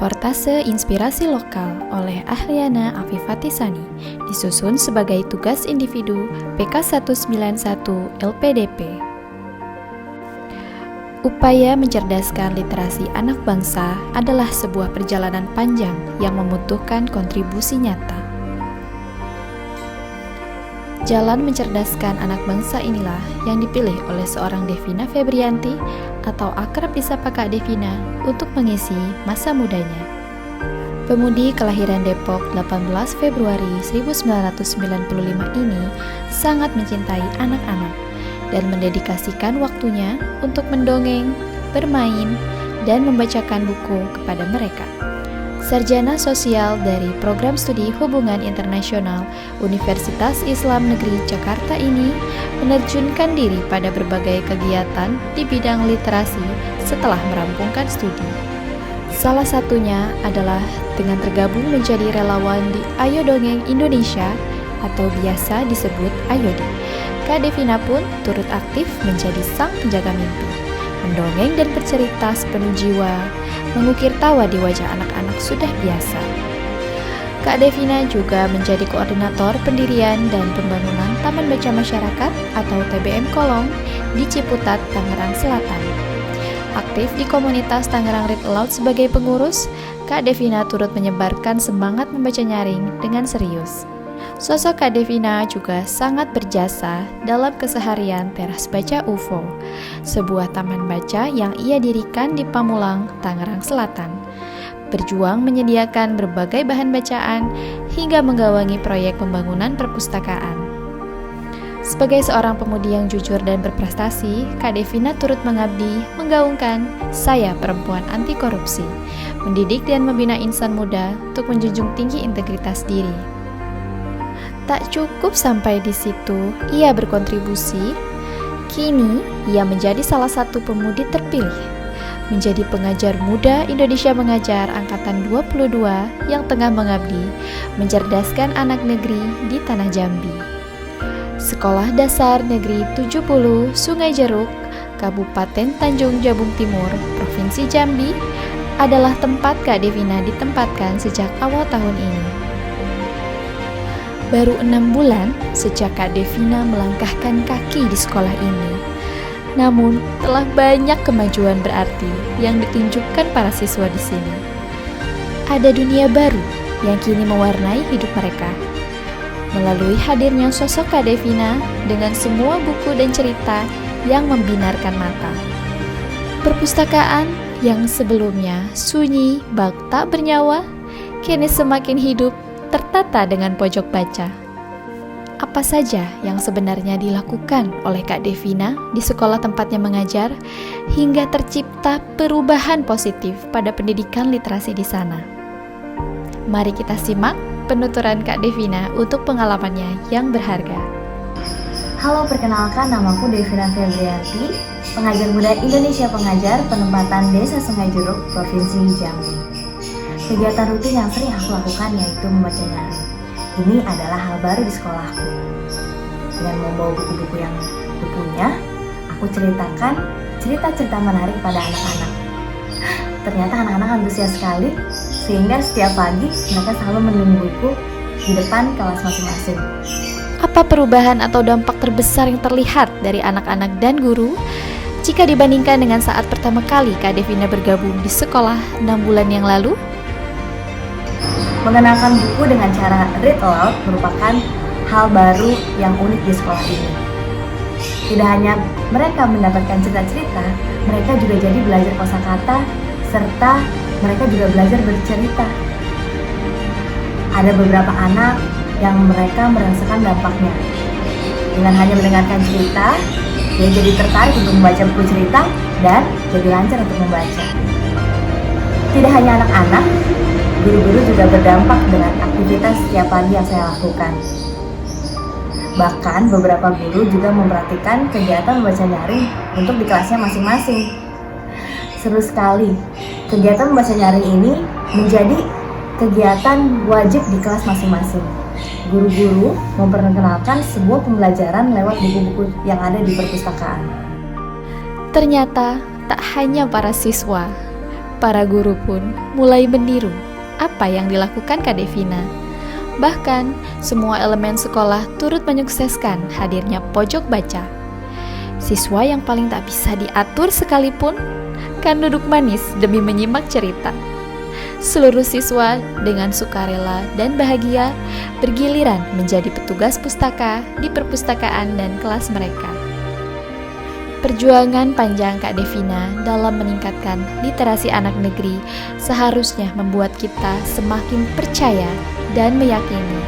Reportase Inspirasi Lokal oleh Ahliana Afifatisani disusun sebagai tugas individu PK191 LPDP. Upaya mencerdaskan literasi anak bangsa adalah sebuah perjalanan panjang yang membutuhkan kontribusi nyata. Jalan mencerdaskan anak bangsa inilah yang dipilih oleh seorang Devina Febrianti atau akrab disapa Kak Devina untuk mengisi masa mudanya. Pemudi kelahiran Depok 18 Februari 1995 ini sangat mencintai anak-anak dan mendedikasikan waktunya untuk mendongeng, bermain, dan membacakan buku kepada mereka. Sarjana Sosial dari Program Studi Hubungan Internasional Universitas Islam Negeri Jakarta ini menerjunkan diri pada berbagai kegiatan di bidang literasi setelah merampungkan studi. Salah satunya adalah dengan tergabung menjadi relawan di Ayo Dongeng Indonesia atau biasa disebut Ayodi. Kak Devina pun turut aktif menjadi sang penjaga mimpi, mendongeng dan bercerita sepenuh jiwa, mengukir tawa di wajah anak-anak sudah biasa. Kak Devina juga menjadi koordinator pendirian dan pembangunan Taman Baca Masyarakat atau TBM Kolong di Ciputat, Tangerang Selatan. Aktif di komunitas Tangerang Read Aloud sebagai pengurus, Kak Devina turut menyebarkan semangat membaca nyaring dengan serius. Sosok Kak Devina juga sangat berjasa dalam keseharian Teras Baca UFO, sebuah taman baca yang ia dirikan di Pamulang, Tangerang Selatan. Berjuang menyediakan berbagai bahan bacaan hingga menggawangi proyek pembangunan perpustakaan. Sebagai seorang pemudi yang jujur dan berprestasi, Kak Devina turut mengabdi menggaungkan Saya Perempuan Anti Korupsi, mendidik dan membina insan muda untuk menjunjung tinggi integritas diri. Tak cukup sampai di situ, ia berkontribusi. Kini, ia menjadi salah satu pemudi terpilih, menjadi pengajar muda Indonesia Mengajar Angkatan 22 yang tengah mengabdi, mencerdaskan anak negeri di Tanah Jambi. Sekolah Dasar Negeri 70 Sungai Jeruk, Kabupaten Tanjung Jabung Timur, Provinsi Jambi, adalah tempat Kak Devina ditempatkan sejak awal tahun ini. Baru 6 bulan sejak Kak Devina melangkahkan kaki di sekolah ini. Namun, telah banyak kemajuan berarti yang ditunjukkan para siswa di sini. Ada dunia baru yang kini mewarnai hidup mereka. Melalui hadirnya sosok Kak Devina dengan semua buku dan cerita yang membinarkan mata. Perpustakaan yang sebelumnya sunyi bak tak bernyawa, kini semakin hidup tertata dengan pojok baca. Apa saja yang sebenarnya dilakukan oleh Kak Devina di sekolah tempatnya mengajar hingga tercipta perubahan positif pada pendidikan literasi di sana? Mari kita simak penuturan Kak Devina untuk pengalamannya yang berharga. Halo, perkenalkan, namaku Devina Febrianti, pengajar muda Indonesia Pengajar penempatan Desa Sungai Jeruk, Provinsi Jambi. Kegiatan rutin yang sering aku lakukan yaitu membaca nyaring. Ini adalah hal baru di sekolahku. Dengan membawa buku-buku yang kupunya, aku ceritakan cerita-cerita menarik pada anak-anak. Ternyata anak-anak antusias sekali, sehingga setiap pagi mereka selalu menungguku di depan kelas masing-masing. Apa perubahan atau dampak terbesar yang terlihat dari anak-anak dan guru jika dibandingkan dengan saat pertama kali Kak Devina bergabung di sekolah 6 bulan yang lalu? Mengenalkan buku dengan cara read aloud merupakan hal baru yang unik di sekolah ini. Tidak hanya mereka mendapatkan cerita-cerita, mereka juga jadi belajar kosakata, serta mereka juga belajar bercerita. Ada beberapa anak yang mereka merasakan dampaknya. Dengan hanya mendengarkan cerita, dia jadi tertarik untuk membaca buku cerita dan jadi lancar untuk membaca. Tidak hanya anak-anak, guru-guru juga berdampak dengan aktivitas setiap pagi yang saya lakukan. Bahkan beberapa guru juga memperhatikan kegiatan membaca nyaring untuk di kelasnya masing-masing. Seru sekali, kegiatan membaca nyaring ini menjadi kegiatan wajib di kelas masing-masing. Guru-guru memperkenalkan sebuah pembelajaran lewat buku-buku yang ada di perpustakaan. Ternyata tak hanya para siswa, para guru pun mulai meniru apa yang dilakukan Kak Devina. Bahkan, semua elemen sekolah turut menyukseskan hadirnya pojok baca. Siswa yang paling tak bisa diatur sekalipun kan duduk manis demi menyimak cerita. Seluruh siswa dengan sukarela dan bahagia bergiliran menjadi petugas pustaka di perpustakaan dan kelas mereka. Perjuangan panjang Kak Devina dalam meningkatkan literasi anak negeri seharusnya membuat kita semakin percaya dan meyakini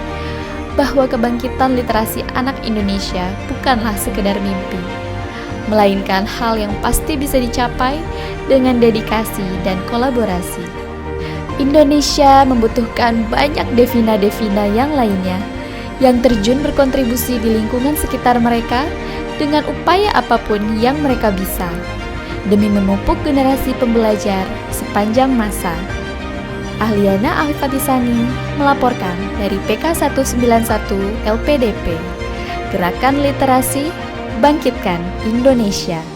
bahwa kebangkitan literasi anak Indonesia bukanlah sekedar mimpi, melainkan hal yang pasti bisa dicapai dengan dedikasi dan kolaborasi. Indonesia membutuhkan banyak Devina-Devina yang lainnya yang terjun berkontribusi di lingkungan sekitar mereka dengan upaya apapun yang mereka bisa demi memupuk generasi pembelajar sepanjang masa. Ahliana Afifatisani melaporkan dari PK 191 LPDP, Gerakan Literasi Bangkitkan Indonesia.